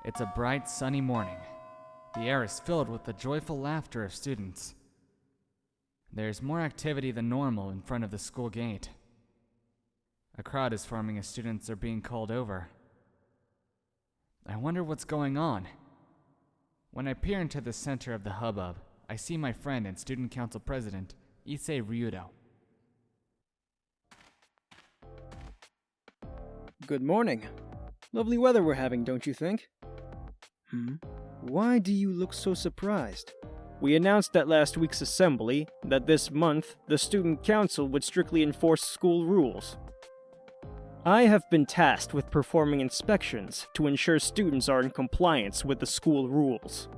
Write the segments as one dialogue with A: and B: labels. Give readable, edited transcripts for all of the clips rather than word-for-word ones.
A: It's a bright, sunny morning. The air is filled with the joyful laughter of students. There's more activity than normal in front of the school gate. A crowd is forming as students are being called over. I wonder what's going on. When I peer into the center of the hubbub, I see my friend and student council president, Issei.
B: Good morning. Lovely weather we're having, don't you think? Why do you look so surprised? We announced at last week's assembly that this month the student council would strictly enforce school rules. I have been tasked with performing inspections to ensure students are in compliance with the school rules.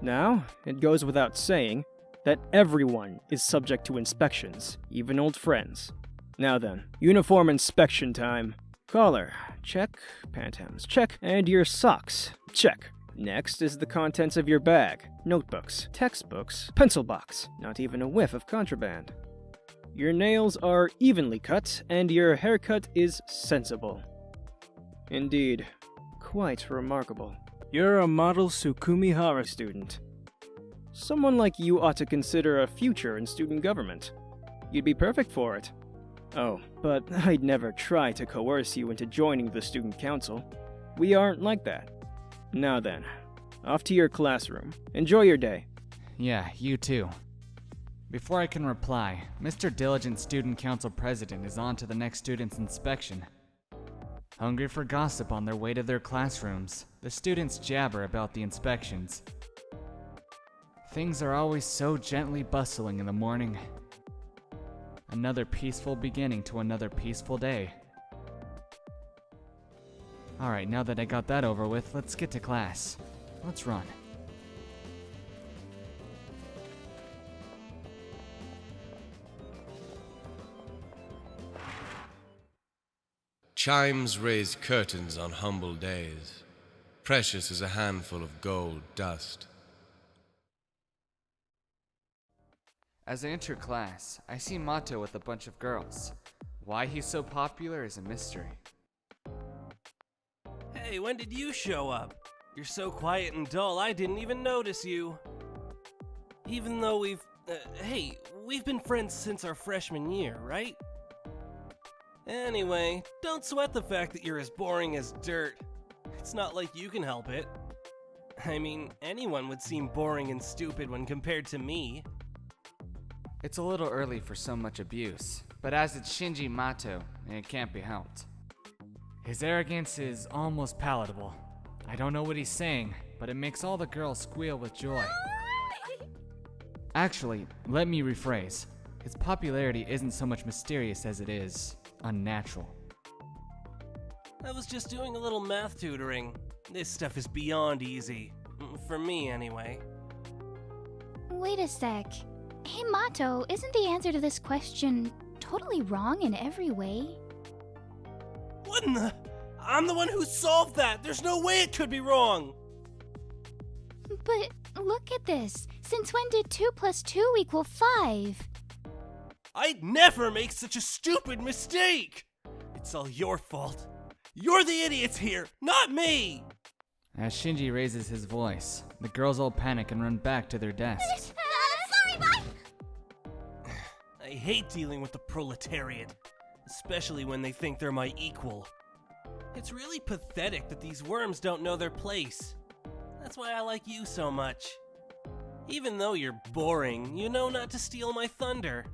B: Now, it goes without saying that everyone is subject to inspections, even old friends. Now then, uniform inspection time. Collar, check. Pant hems, check. And your socks, check. Next is the contents of your bag. Notebooks, textbooks, pencil box. Not even a whiff of contraband. Your nails are evenly cut, and your haircut is sensible. Indeed, quite remarkable. You're a model Sukumihara student. Someone like you ought to consider a future in student government. You'd be perfect for it. Oh, but I'd never try to coerce you into joining the student council. We aren't like that. Now then, off to your classroom. Enjoy your day.
A: Yeah, you too. Before I can reply, Mr. Diligent Student Council President is on to the next student's inspection. Hungry for gossip on their way to their classrooms, the students jabber about the inspections. Things are always so gently bustling in the morning. Another peaceful beginning to another peaceful day. Alright, now that I got that over with, let's get to class. Let's run.
C: Chimes raise curtains on humble days. Precious as a handful of gold dust.
A: As I enter class, I see Mato with a bunch of girls. Why he's so popular is a mystery.
D: Hey, when did you show up? You're so quiet and dull, I didn't even notice you. Even though we've been friends since our freshman year, right? Anyway, don't sweat the fact that you're as boring as dirt. It's not like you can help it. I mean, anyone would seem boring and stupid when compared to me.
A: It's a little early for so much abuse, but as it's Shinji Mato, it can't be helped. His arrogance is almost palatable. I don't know what he's saying, but it makes all the girls squeal with joy. Actually, let me rephrase. His popularity isn't so much mysterious as it is unnatural.
D: I was just doing a little math tutoring. This stuff is beyond easy. For me, anyway.
E: Wait a sec. Hey Mato, isn't the answer to this question totally wrong in every way?
D: What in the... I'm the one who solved that! There's no way it could be wrong!
E: But look at this. Since when did 2 + 2 = 5?
D: I'd never make such a stupid mistake! It's all your fault. You're the idiots here, not me!
A: As Shinji raises his voice, the girls all panic and run back to their desks.
E: Sorry, bye!
D: I hate dealing with the proletariat, especially when they think they're my equal. It's really pathetic that these worms don't know their place. That's why I like you so much. Even though you're boring, you know not to steal my thunder.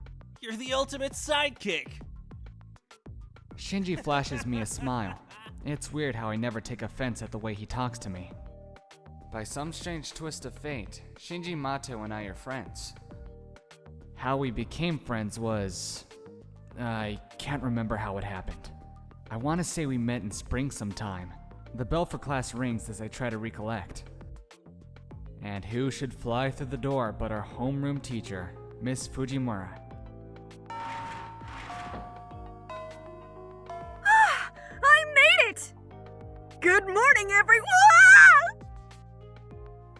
D: You're the ultimate sidekick.
A: Shinji flashes me a smile. It's weird how I never take offense at the way he talks to me. By some strange twist of fate, Shinji Mato and I are friends. How we became friends was... I can't remember how it happened. I want to say we met in spring sometime. The bell for class rings as I try to recollect. And who should fly through the door but our homeroom teacher, Miss Fujimura.
F: I made it! Good morning, everyone!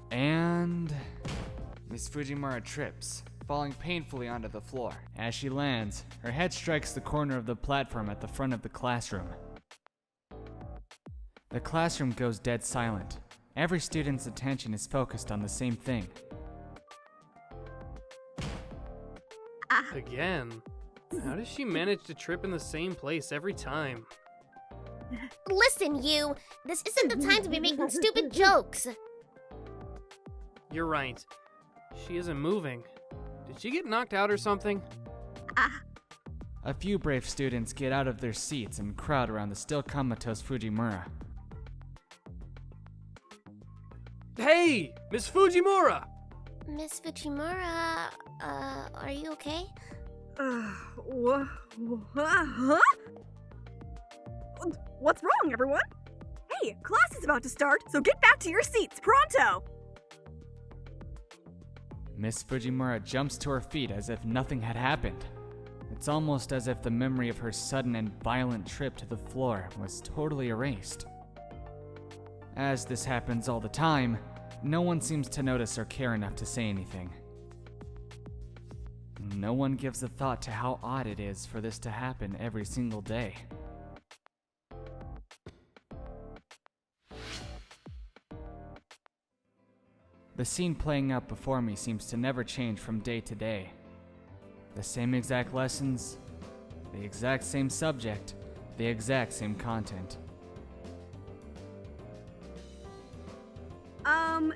A: And... Miss Fujimura trips, falling painfully onto the floor. As she lands, her head strikes the corner of the platform at the front of the classroom. The classroom goes dead silent. Every student's attention is focused on the same thing.
G: Again? How does she manage to trip in the same place every time?
H: Listen, you! This isn't the time to be making stupid jokes!
G: You're right. She isn't moving. Did she get knocked out or something?
A: A few brave students get out of their seats and crowd around the still comatose Fujimura.
G: Hey! Miss Fujimura!
H: Miss Fujimura, are you okay?
F: Huh? What's wrong, everyone? Hey, class is about to start, so get back to your seats, pronto!
A: Miss Fujimura jumps to her feet as if nothing had happened. It's almost as if the memory of her sudden and violent trip to the floor was totally erased. As this happens all the time, no one seems to notice or care enough to say anything. No one gives a thought to how odd it is for this to happen every single day. The scene playing out before me seems to never change from day to day. The same exact lessons, the exact same subject, the exact same content.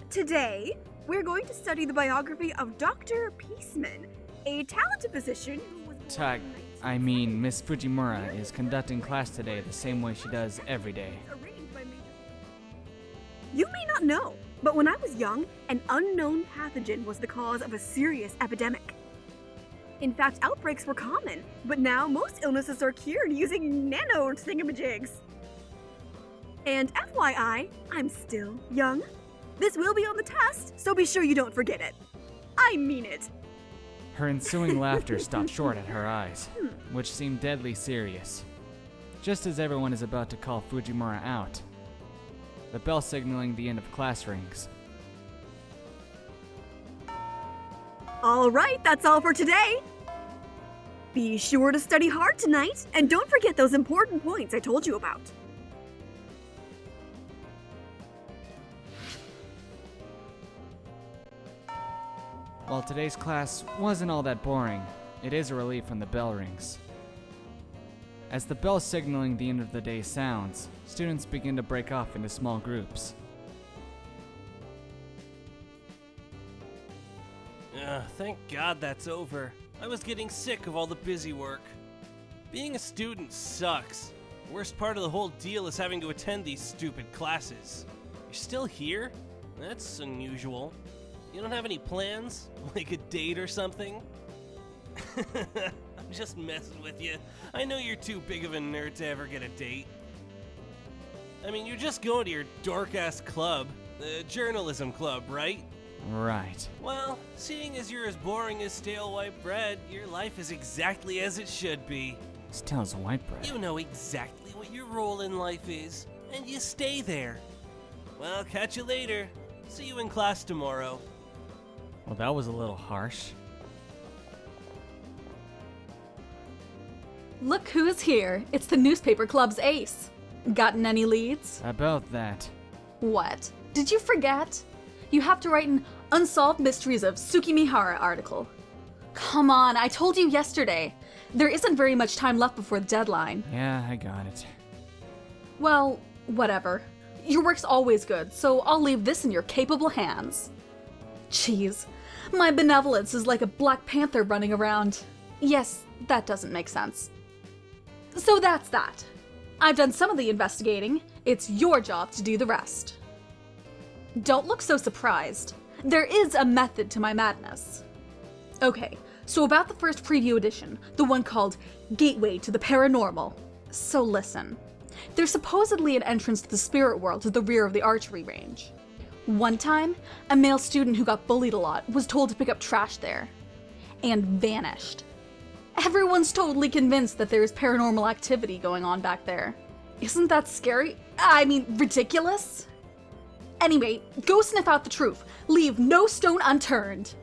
F: Today, we're going to study the biography of Dr. Peaceman, a talented physician who was
A: Miss Fujimura is conducting class today the same way she does every day.
F: You may not know, but when I was young, an unknown pathogen was the cause of a serious epidemic. In fact, outbreaks were common, but now most illnesses are cured using nano thingamajigs. And FYI, I'm still young. This will be on the test, so be sure you don't forget it. I mean it.
A: Her ensuing laughter stopped short at her eyes, which seemed deadly serious. Just as everyone is about to call Fujimura out, the bell signaling the end of class rings.
F: All right, that's all for today. Be sure to study hard tonight, and don't forget those important points I told you about.
A: While today's class wasn't all that boring, it is a relief when the bell rings. As the bell signaling the end of the day sounds, students begin to break off into small groups.
D: Thank God that's over. I was getting sick of all the busy work. Being a student sucks. The worst part of the whole deal is having to attend these stupid classes. You're still here? That's unusual. You don't have any plans? Like a date or something? I'm just messing with you. I know you're too big of a nerd to ever get a date. I mean, you're just going to your dork-ass club, the journalism club, right?
A: Right.
D: Well, seeing as you're as boring as stale white bread, your life is exactly as it should be.
A: Stale as white bread.
D: You know exactly what your role in life is, and you stay there. Well, catch you later. See you in class tomorrow.
A: Well, that was a little harsh.
I: Look who's here. It's the newspaper club's ace. Gotten any leads?
A: About that.
I: What? Did you forget? You have to write an Unsolved Mysteries of Tsukimihara article. Come on, I told you yesterday. There isn't very much time left before the deadline.
A: Yeah, I got it.
I: Well, whatever. Your work's always good, so I'll leave this in your capable hands. Jeez, my benevolence is like a Black Panther running around. Yes, that doesn't make sense. So that's that. I've done some of the investigating. It's your job to do the rest. Don't look so surprised. There is a method to my madness. Okay, so about the first preview edition, the one called Gateway to the Paranormal. So listen. There's supposedly an entrance to the spirit world at the rear of the archery range. One time, a male student who got bullied a lot was told to pick up trash there. And vanished. Everyone's totally convinced that there is paranormal activity going on back there. Isn't that scary? I mean, ridiculous? Anyway, go sniff out the truth. Leave no stone unturned.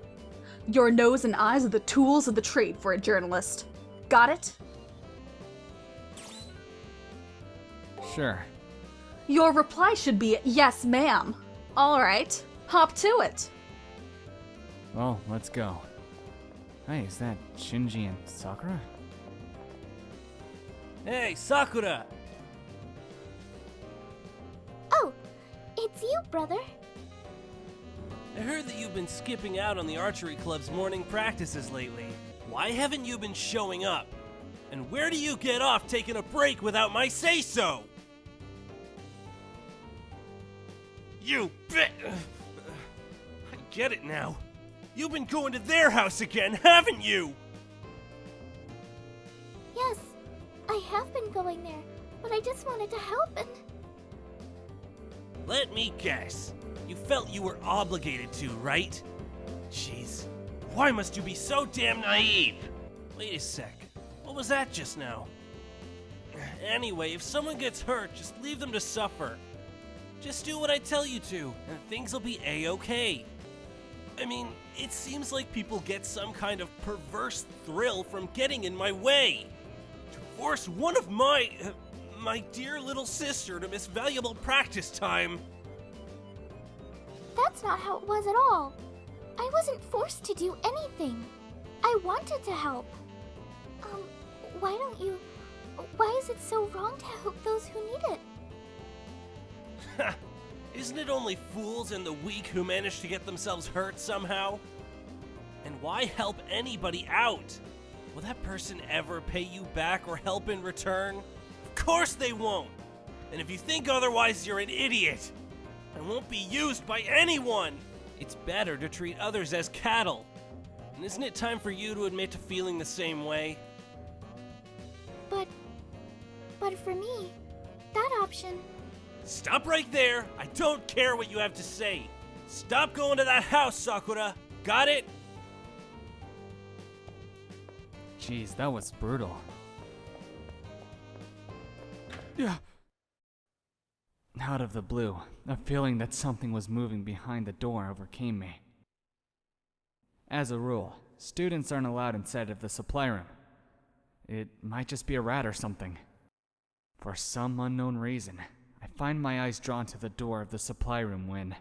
I: Your nose and eyes are the tools of the trade for a journalist. Got it?
A: Sure.
I: Your reply should be, yes, ma'am. Alright, hop to it.
A: Well, let's go. Hey, is that Shinji and Sakura?
D: Hey, Sakura!
H: Oh, it's you, brother.
D: I heard that you've been skipping out on the archery club's morning practices lately. Why haven't you been showing up? And where do you get off taking a break without my say-so? You bit... I get it now. You've been going to their house again, haven't you?
H: Yes, I have been going there, but I just wanted to help and...
D: Let me guess. You felt you were obligated to, right? Jeez, why must you be so damn naive? Wait a sec, what was that just now? Anyway, if someone gets hurt, just leave them to suffer. Just do what I tell you to, and things will be a-okay. I mean, it seems like people get some kind of perverse thrill from getting in my way. To force one of my dear little sister to miss valuable practice time.
H: That's not how it was at all. I wasn't forced to do anything. I wanted to help. Why is it so wrong to help those who need it?
D: Isn't it only fools and the weak who manage to get themselves hurt somehow? And why help anybody out? Will that person ever pay you back or help in return? Of course they won't! And if you think otherwise, you're an idiot! I won't be used by anyone! It's better to treat others as cattle. And isn't it time for you to admit to feeling the same way?
H: But for me, that option...
D: Stop right there! I don't care what you have to say! Stop going to that house, Sakura! Got it?
A: Jeez, that was brutal. Yeah. Out of the blue, a feeling that something was moving behind the door overcame me. As a rule, students aren't allowed inside of the supply room. It might just be a rat or something. For some unknown reason, I find my eyes drawn to the door of the supply room when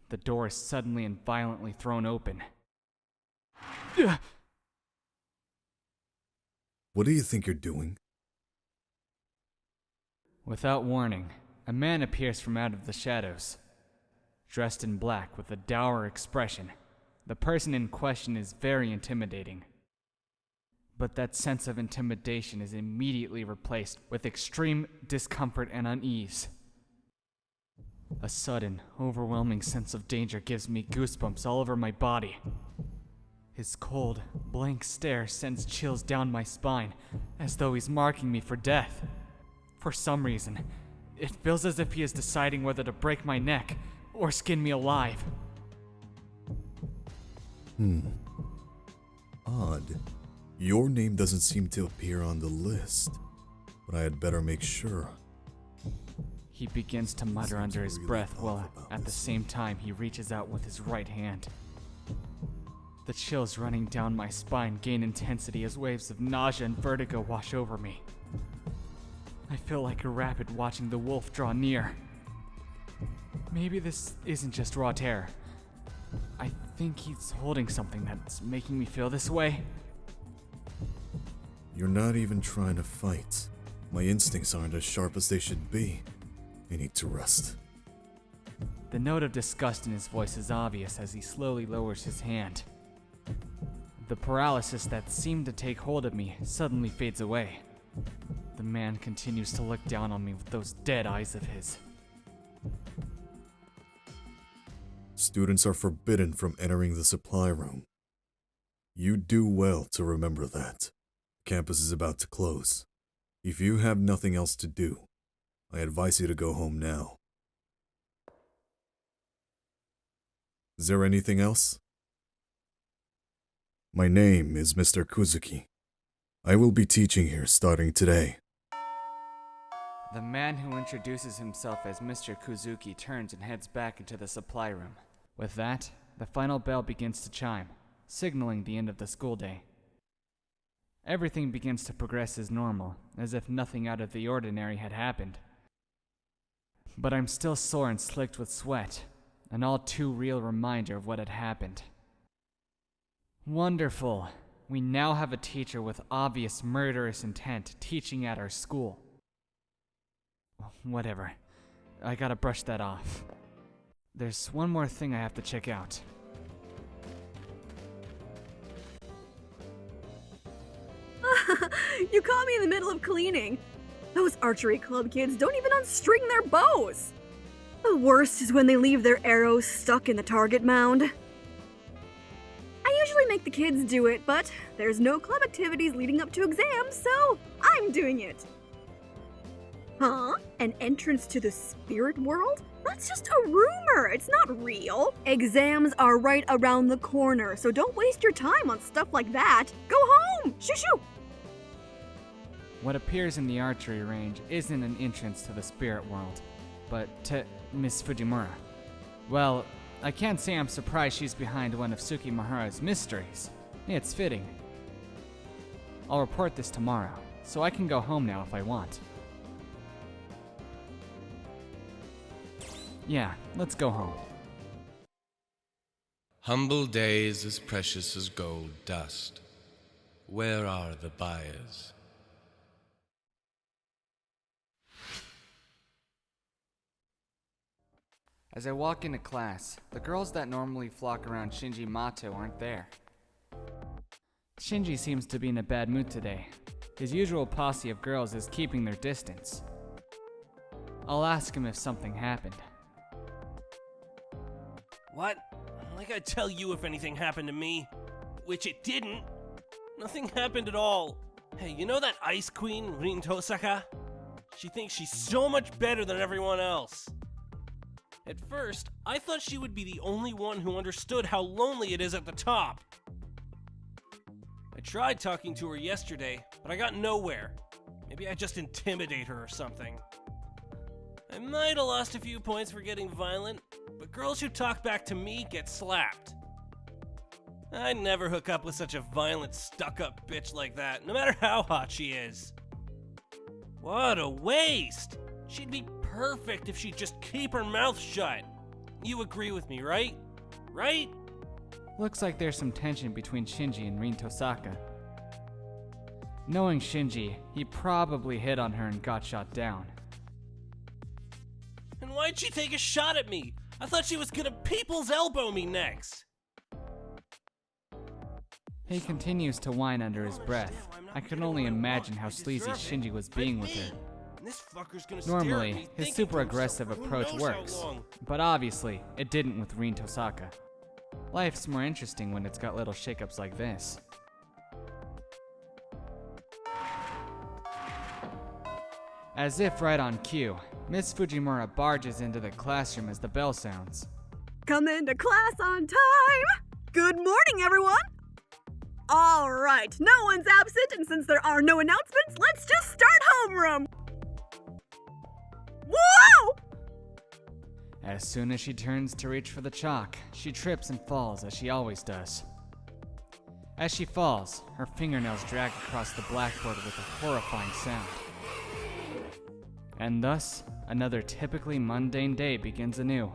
A: the door is suddenly and violently thrown open.
J: What do you think you're doing?
A: Without warning, a man appears from out of the shadows. Dressed in black with a dour expression, the person in question is very intimidating. But that sense of intimidation is immediately replaced with extreme discomfort and unease. A sudden, overwhelming sense of danger gives me goosebumps all over my body. His cold, blank stare sends chills down my spine, as though he's marking me for death. For some reason, it feels as if he is deciding whether to break my neck or skin me alive.
J: Odd. Your name doesn't seem to appear on the list, but I had better make sure.
A: He begins to mutter under his breath while at the same time he reaches out with his right hand. The chills running down my spine gain intensity as waves of nausea and vertigo wash over me. I feel like a rabbit watching the wolf draw near. Maybe this isn't just raw terror. I think he's holding something that's making me feel this way.
J: You're not even trying to fight. My instincts aren't as sharp as they should be. I need to rest.
A: The note of disgust in his voice is obvious as he slowly lowers his hand. The paralysis that seemed to take hold of me suddenly fades away. The man continues to look down on me with those dead eyes of his.
J: Students are forbidden from entering the supply room. You do well to remember that. Campus is about to close. If you have nothing else to do, I advise you to go home now. Is there anything else? My name is Mr. Kuzuki. I will be teaching here starting today.
A: The man who introduces himself as Mr. Kuzuki turns and heads back into the supply room. With that, the final bell begins to chime, signaling the end of the school day. Everything begins to progress as normal, as if nothing out of the ordinary had happened. But I'm still sore and slicked with sweat, an all too real reminder of what had happened. Wonderful. We now have a teacher with obvious murderous intent teaching at our school. Whatever. I gotta brush that off. There's one more thing I have to check out.
F: You caught me in the middle of cleaning. Those archery club kids don't even unstring their bows. The worst is when they leave their arrows stuck in the target mound. I usually make the kids do it, but there's no club activities leading up to exams, so I'm doing it. Huh? An entrance to the spirit world? That's just a rumor, it's not real. Exams are right around the corner, so don't waste your time on stuff like that. Go home! Shoo shoo!
A: What appears in the archery range isn't an entrance to the spirit world, but to Miss Fujimura. Well, I can't say I'm surprised she's behind one of Tsukimahara's mysteries. It's fitting. I'll report this tomorrow, so I can go home now if I want. Yeah, let's go home.
C: Humble days as precious as gold dust. Where are the buyers?
A: As I walk into class, the girls that normally flock around Shinji Mato aren't there. Shinji seems to be in a bad mood today. His usual posse of girls is keeping their distance. I'll ask him if something happened.
D: What? Like I'd tell you if anything happened to me. Which it didn't. Nothing happened at all. Hey, you know that Ice Queen, Rin Tosaka? She thinks she's so much better than everyone else. At first, I thought she would be the only one who understood how lonely it is at the top. I tried talking to her yesterday, but I got nowhere. Maybe I just intimidate her or something. I might have lost a few points for getting violent, but girls who talk back to me get slapped. I'd never hook up with such a violent, stuck-up bitch like that, no matter how hot she is. What a waste! She'd be perfect if she'd just keep her mouth shut. You agree with me, right? Right?
A: Looks like there's some tension between Shinji and Rin Tosaka. Knowing Shinji, he probably hit on her and got shot down.
D: And why'd she take a shot at me? I thought she was gonna people's elbow me next.
A: He continues to whine under his breath. I can only imagine how sleazy Shinji was being with her. Normally, his super aggressive approach works, but obviously, it didn't with Rin Tosaka. Life's more interesting when it's got little shakeups like this. As if right on cue, Miss Fujimura barges into the classroom as the bell sounds.
F: Come into class on time! Good morning, everyone! Alright, no one's absent, and since there are no announcements, let's just start homeroom! Whoa!
A: As soon as she turns to reach for the chalk, she trips and falls as she always does. As she falls, her fingernails drag across the blackboard with a horrifying sound. And thus, another typically mundane day begins anew.